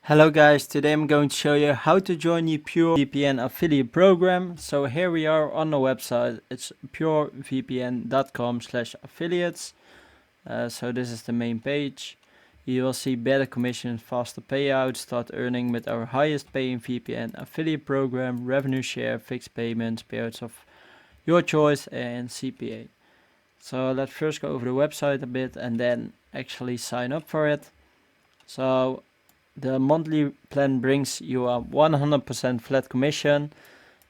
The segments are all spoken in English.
Hello guys, today I'm going to show you how to join the PureVPN affiliate program. So here we are on the website. It's purevpn.com/affiliates. So this is the main page. You will see better commissions, faster payouts, start earning with our highest paying VPN affiliate program, revenue share, fixed payments, payouts of your choice, and CPA. So let's first go over the website a bit and then actually sign up for it. So the monthly plan brings you a 100% flat commission,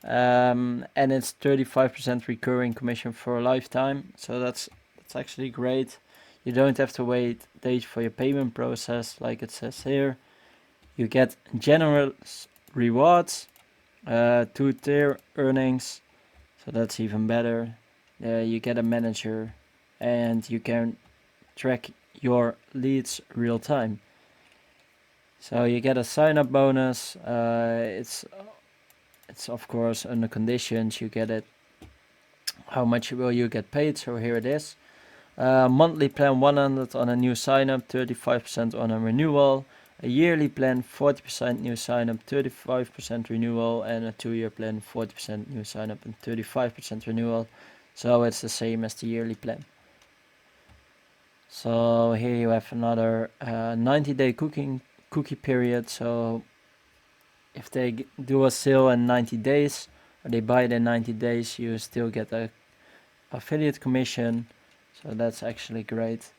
and it's 35% recurring commission for a lifetime. So that's actually great. You don't have to wait days for your payment process, like it says here. You get generous rewards, 2-tier earnings, so that's even better. You get a manager, and you can track your leads real time. So you get a sign-up bonus. It's of course under conditions. You get it. How much will you get paid? So here it is. Monthly plan 100 on a new sign-up, 35% on a renewal. A yearly plan 40% new sign-up, 35% renewal, and a 2-year plan 40% new sign-up and 35% renewal. So it's the same as the yearly plan. So here you have another 90-day cookie period. So if they do a sale in 90 days or they buy it in 90 days, you still get a affiliate commission. So that's actually great.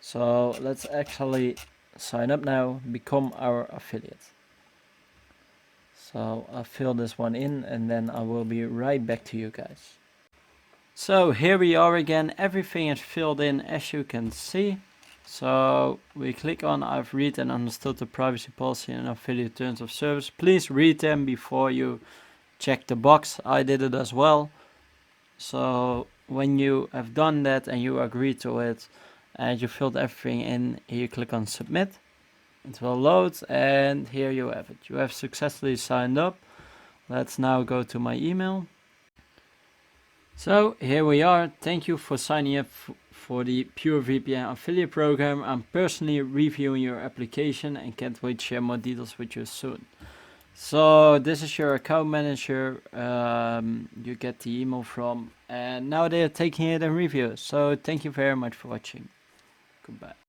So let's actually sign up now, become our affiliate. So I'll fill this one in and then I will be right back to you guys. So here we are again. Everything is filled in, as you can see. So we click on I've read and understood the privacy policy and affiliate terms of service. Please read them before you check the box. I did it as well. So when you have done that and you agree to it and you filled everything in, you click on submit. It will load and here you have it. You have successfully signed up. Let's now go to my email. So here we are. Thank you for signing up for the PureVPN affiliate program. I'm personally reviewing your application and can't wait to share more details with you soon. So this is your account manager you get the email from, and now they are taking it and review. So thank you very much for watching. Goodbye.